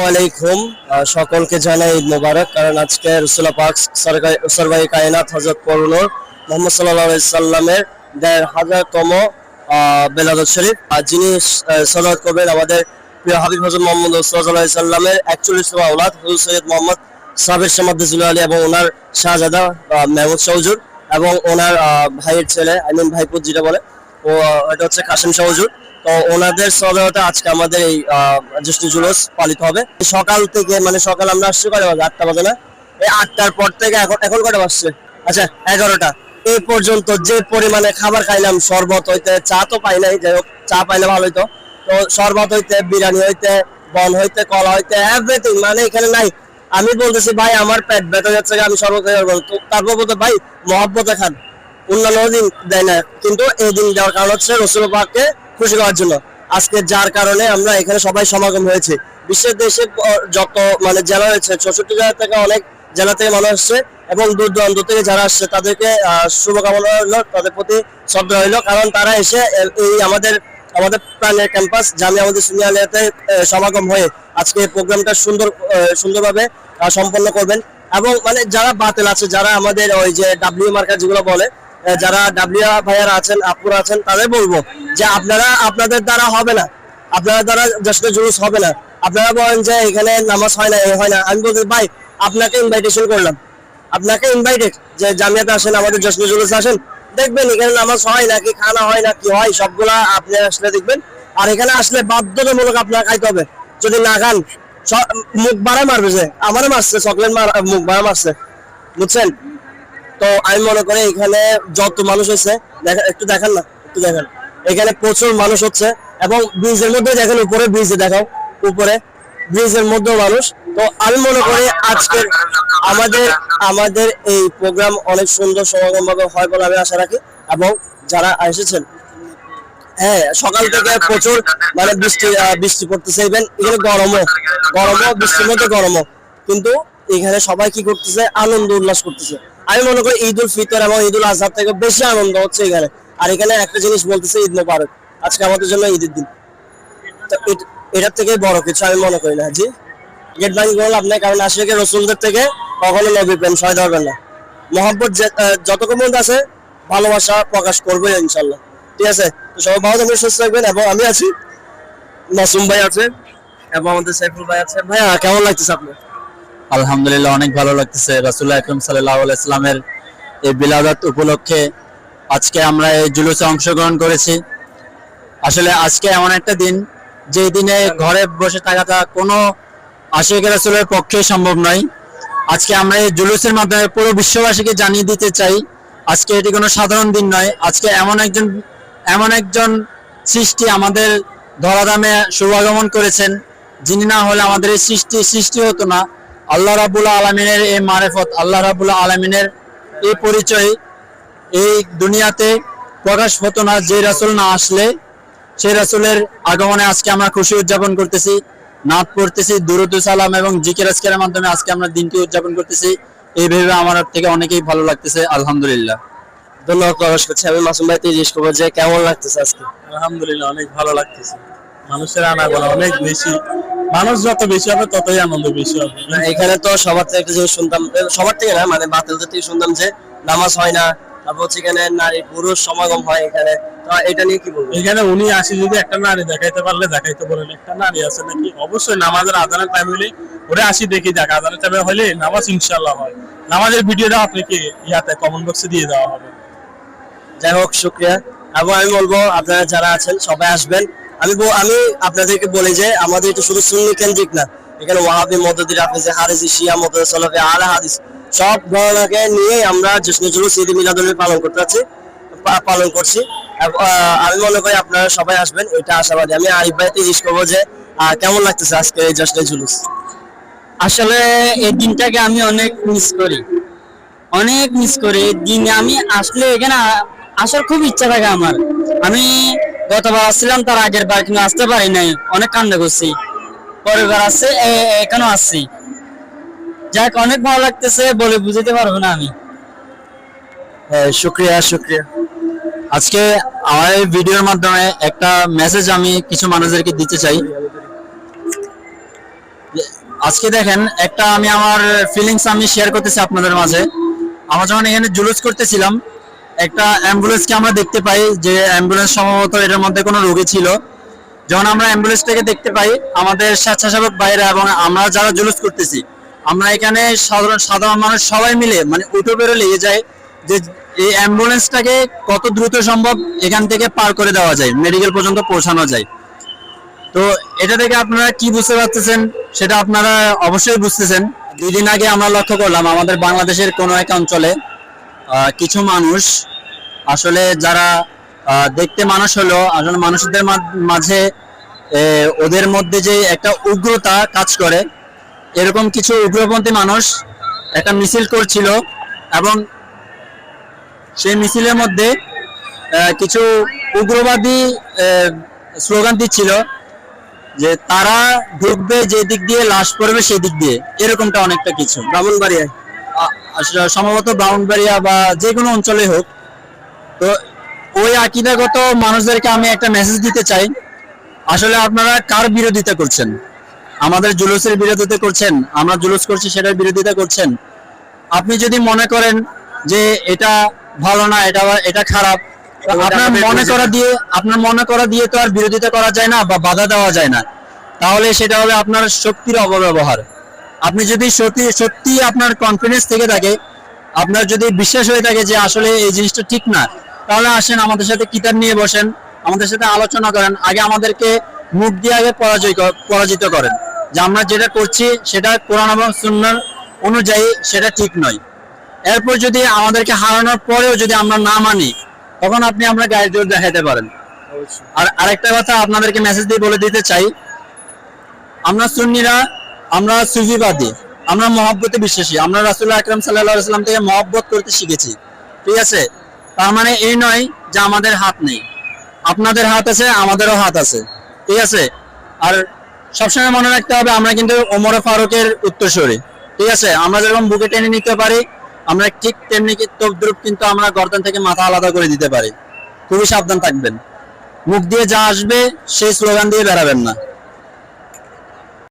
আলাইকুম। সকলকে জানাই ঈদ মোবারক। কারণ আজকে রাসূলুল্লাহ পাক সরকারি কায়নাত হযরত পরনূর মুহাম্মদ সাল্লাল্লাহু আলাইহি সাল্লামের ১৫০০তম বেলাদত শরীফ, যিনি সালাত করবেন আমাদের প্রিয় হাবিব হযরত মুহাম্মদ সাল্লাল্লাহু আলাইহি সাল্লামের ৪১তম আওলাদ হুজুর সৈয়দ মোহাম্মদ সাবির শামাদ্দাজুল আলী এবং ওনার শাহজাদা মেহমুদ শাহজুর এবং ওনার ভাইয়ের ছেলে ভাইপুত যেটা বলে ও এটা হচ্ছে কাসিম শাহজুর। তো ওনাদের সদরতে আজকে আমাদের এই জ্যেষ্ঠ জুলুস পালিত হবে। সকাল থেকে মানে সকাল আমরা আসছি কয়টা বাজে? ৮টা বাজে না? এই ৮টার পর থেকে এখন কয়টা বাজছে? আচ্ছা ১১টা। এই পর্যন্ত যে পরিমাণে খাবার খাইলাম, শরবত হইতে, চা তো পাই নাই, যাই হোক চা পাইলে ভালো হইতো। তো শরবত হইতে, বিরিয়ানি হইতে, বন হইতে, কলা হইতে, এভরিথিং মানে এখানে নাই। আমি বলতেছি ভাই আমার পেট ব্যথা যাচ্ছে, আমি শরবত খাই পারবো। তারপর বলতে ভাই মহব্বতে খান, অন্যান্য দিন দেয় না, কিন্তু এই দিন দেওয়ার কারণ হচ্ছে রাসূল পাককে খুশি করার জন্য। আজকে যার কারণে আমরা এখানে সবাই সমাগম হয়েছে। বিশ্বের দেশে যত মানে জেলা রয়েছে ৬৪ জেলা থেকে অনেক জেলা থেকে মানুষ আসছে এবং দূর দূরান্ত থেকে যারা আসছে তাদেরকে শুভকামনা রইল, তাদের প্রতি শ্রদ্ধা রইল। কারণ তারা এসে এই আমাদের প্রাণের ক্যাম্পাস জামিয়া আমাদের সিনিয়রিয়াতে সমাগম হয়ে আজকে প্রোগ্রামটা সুন্দরভাবে সম্পন্ন করবেন। এবং মানে যারা বাতিল আছে, যারা আমাদের ওই যে ডাব্লিউ মার্কার যেগুলো বলে, যারা ডাব্লিউ ভাইয়ারা আছেন, আপুরা আছেন, তাদের বলবো যে আপনাদের দ্বারা হবে না, আপনাদের দ্বারা জশ্নে জুলুস হবে না। আপনারা বলেন যে এখানে নামাজ হয় না, হয় না। আমি বলতে ভাই আপনাকে ইনভাইটেশন করলাম, আপনাকে ইনভাইটেড যে জামিয়াতে আসেন, আমাদের জশ্নে জুলুস আসেন, দেখবেন এখানে নামাজ হয় নাকি, খানা হয় না কি হয়, সবগুলা আপনি আসলে দেখবেন। আর এখানে আসলে বাধ্যতামূলক আপনারা খাইতে হবে। যদি না খান মুখ বাড়ায় মারবে, যে আমারও মারছে, চকলেট মুখ বাড়া মারছে, বুঝছেন? তো আমি মনে করি এখানে যত মানুষ হচ্ছে, একটু দেখেন না, একটু দেখেন, এখানে প্রচুর মানুষ হচ্ছে। এবং ব্রিজের মধ্যে দেখেন, উপরে ব্রিজে দেখাও, উপরে ব্রিজের মধ্যেও মানুষ। তো আমি মনে করি আজকের আমাদের এই প্রোগ্রাম অনেক সুন্দর সমাগম ভাবে হয় বলে আমি আশা রাখি। এবং যারা এসেছেন, হ্যাঁ সকাল থেকে প্রচুর মানে বৃষ্টি পড়তেছে, ইভেন এখানে গরমও বৃষ্টির মধ্যে গরমও, কিন্তু এখানে সবাই কি করতেছে, আনন্দ উল্লাস করতেছে। আমি মনে করি ঈদ উল ফিতর এবং ঈদ উল আজহা থেকে বেশি আনন্দ হচ্ছে এখানে। আর এখানে একটা জিনিস বলতেছে ঈদ মোবারক, আজকে আমাদের জন্য ঈদের দিন। তো এটার থেকে বড় কিছু আমি মনে করি না। জি, গেট ভাঙি করলে আপনার, কারণ আশিকে রসুলদের থেকে কখনো নবী প্রেম সয় ধরবেন না। মহব্বত যতক্ষণ পর্যন্ত আছে ভালোবাসা প্রকাশ করবে ইনশাল্লাহ। ঠিক আছে, তো সবাই ভালো থাকবেন, সুস্থ থাকবেন। এবং আমি আছি, মাসুম ভাই আছে এবং আমাদের সাইফুল ভাই আছে। ভাইয়া কেমন লাগতেছে আপনার? আলহামদুলিল্লাহ অনেক ভালো লাগতেছে। রাসূলুল্লাহ আকরাম সাল্লাল্লাহু আলাইহি সাল্লামের এই বিলাদত উপলক্ষে আজকে আমরা এই জুলুসে অংশগ্রহণ করেছি। আসলে আজকে এমন একটা দিন, যে দিনে ঘরে বসে থাকাটা কোনো আশিক রাসূলের পক্ষে সম্ভব নয়। আজকে আমরা এই জুলুসের মাধ্যমে পুরো বিশ্ববাসীকে জানিয়ে দিতে চাই আজকে এটি কোনো সাধারণ দিন নয়। আজকে এমন একজন সৃষ্টি আমাদের ধরাধামে শুভাগমন করেছেন, যিনি না হলে আমাদের এই সৃষ্টি হতো না। আল্লাহ রাব্বুল আলামিনের এই মারিফত, আল্লাহ রাব্বুল আলামিনের এই পরিচয় এই দুনিয়াতে প্রকাশ হতো না যে রাসূল না আসলে। সেই রাসূলের আগমনে আজকে আমরা খুশি উদযাপন করতেছি, নাত পড়তেছি, দুরূদ সালাম এবং জিকির আজকারের মাধ্যমে আজকে আমরা দিনটি উদযাপন করতেছি। এই ভেবে আমার থেকে অনেকেই ভালো লাগতেছে, আলহামদুলিল্লাহ। ধন্যবাদ প্রকাশ করছি। আমি মাসুম ভাই জিজ্ঞেস করবো যে কেমন লাগতেছে আজকে? আলহামদুলিল্লাহ অনেক ভালো লাগতেছে। মানুষের আনাগোনা অনেক বেশি, মানুষ যত বেশি হবে ততই আনন্দ বেশি হবে। এখানে তো সবার থেকে একটা জিনিস শুনতাম, সবার থেকে না মানে বাতিলদের থেকে শুনতাম যে নামাজ হয় না, তারপর হচ্ছে এখানে নারী পুরুষ সমাগম হয় এখানে। তো এটা নিয়ে কি বলবো? এখানে উনি আসি যদি একটা নারী দেখাইতে পারলে দেখাইতে বলেন, একটা নারী আছে নাকি, অবশ্যই নামাজের আজানের টাইম হলে ওরা আসি দেখি দেখ, আজানের টাইমে হলে নামাজ ইনশাআল্লাহ হয়। নামাজের ভিডিওটা আপনাকে ইয়াতে কমেন্ট বক্সে দিয়ে দেওয়া হবে। যাই হোক, শুকরিয়া। এবং আমি বলবো আপনারা যারা আছেন সবাই আসবেন। আমি আপনাদেরকে বলি যে আমাদের এটা শুধু সুন্নি কেন্দ্রিক না, এখানে ওয়াহাবি, মুতাজিলি, হাফেজি, খারিজি, শিয়া, মুতাজিলি, সালাফি, আহলে হাদিস সব ঘরানাকে নিয়ে আমরা জশ্নে জুলুস ঈদ মিলাদুল নবী পালন করছি। আমি মনে করি আপনারা সবাই আসবেন, এটা আশাবাদী। আমি আরিফ ভাইকে জিজ্ঞেস করবো যে কেমন লাগতেছে আজকে এই জশ্নে জুলুস? আসলে এই দিনটাকে আমি অনেক মিস করি। দিনে আমি আসলে এখানে আসার খুব ইচ্ছা থাকে আমার। আমি গতবার আসছিলাম, তার আগের বার কিন্তু আসতে পারি নাই, অনেক কান্না করছি। পরের বার আসছে, এখানেও আসছি। যাক অনেক ভালো লাগতেছে, বলে বুঝাতে পারবো না আমি। শুকরিয়া। আজকে আমার এই ভিডিওর মাধ্যমে একটা মেসেজ আমি কিছু মানুষদেরকে দিতে চাই। আজকে দেখেন একটা আমি আমার ফিলিংস আমি শেয়ার করতেছি আপনাদের মাঝে। আমরা যখন এখানে জুলুস করতেছিলাম, একটা অ্যাম্বুলেন্সকে আমরা দেখতে পাই, যে অ্যাম্বুলেন্স সম্ভবত এটার মধ্যে কোনো রোগী ছিল। যখন আমরা অ্যাম্বুলেন্সটাকে দেখতে পাই, আমাদের স্বেচ্ছাসেবক বাইরে এবং আমরা যারা জুলুস করতেছি, আমরা এখানে সাধারণ মানুষ সবাই মিলে মানে উঠে বেরো লেগে যায় যে এই অ্যাম্বুলেন্সটাকে কত দ্রুত সম্ভব এখান থেকে পার করে দেওয়া যায়, মেডিকেল পর্যন্ত পৌঁছানো যায়। তো এটা থেকে আপনারা কি বুঝতে পারতেছেন সেটা আপনারা অবশ্যই বুঝতেছেন। 2 দিন আগে আমরা লক্ষ্য করলাম আমাদের বাংলাদেশের কোনো এক অঞ্চলে কিছু মানুষ আসলে যারা দেখতে মানুষ হলো, আসলে মানুষদের মাঝে ওদের মধ্যে যে একটা উগ্রতা কাজ করে, এরকম কিছু উগ্রপন্থী মানুষ একটা মিছিল করছিল এবং সেই মিছিলের মধ্যে কিছু উগ্রবাদী স্লোগান দিচ্ছিল যে তারা ঢুকবে যে দিক দিয়ে, লাশ পড়বে সেই দিক দিয়ে, এরকমটা অনেকটা কিছু। ব্রাহ্মণবাড়িয়ায় আসলে সম্ভবত ব্রাহ্মণবাড়িয়া বা যে কোনো অঞ্চলে হোক। তো ওই আকীদাগত মানুষদেরকে আমি একটা মেসেজ দিতে চাই, আসলে আপনারা কার বিরোধিতা করছেন? আমাদের জুলুসের বিরোধিতা করছেন? আমরা জুলুস করছি সেটার বিরোধিতা করছেন? আপনি যদি মনে করেন যে এটা ভালো না, এটা খারাপ, তো আপনার মনে করা দিয়ে তো আর বিরোধিতা করা যায় না বা বাধা দেওয়া যায় না। তাহলে সেটা হবে আপনার শক্তির অপব্যবহার। আপনি যদি সত্যি আপনার কনফিডেন্স থেকে থাকে, আপনার যদি বিশ্বাস হয়ে থাকে যে আসলে এই জিনিসটা ঠিক না, তাহলে আসেন আমাদের সাথে কিতাব নিয়ে বসেন, আমাদের সাথে আলোচনা করেন। আগে আমাদেরকে মুখ দিয়ে আগে পরাজিত করেন যে আমরা যেটা করছি সেটা কোরআন এবং সুন্নাহ অনুযায়ী সেটা ঠিক নয়। এরপর যদি আমাদেরকে হারানোর পরেও যদি আমরা না মানি, তখন আপনি আমরা গায়ের জোর দেখাতে পারেন। আর আরেকটা কথা আপনাদেরকে মেসেজ দিয়ে বলে দিতে চাই, আমরা সুন্নিরা, আমরা সুফিবাদী, আমরা মহব্বতে বিশ্বাসী। আমরা রাসূলুল্লাহ আকরাম সাল্লাল্লাহু আলাইহি ওয়াসাল্লাম থেকে মহব্বত করতে শিখেছি, ঠিক আছে? তার মানে এই নয় যে আমাদের হাত নেই। আপনাদের হাত আছে, আমাদেরও হাত আছে, ঠিক আছে? আর সবসময় মনে রাখতে হবে আমরা কিন্তু ওমর ফারুকের উত্তরসূরি, ঠিক আছে? আমরা যেরকম বুকে টেনে নিতে পারি, আমরা ঠিক তেমনি তদ্রুপ কিন্তু আমরা গর্দন থেকে মাথা আলাদা করে দিতে পারি। খুবই সাবধান থাকবেন, মুখ দিয়ে যা আসবে সেই স্লোগান দিয়ে বেরাবেন না।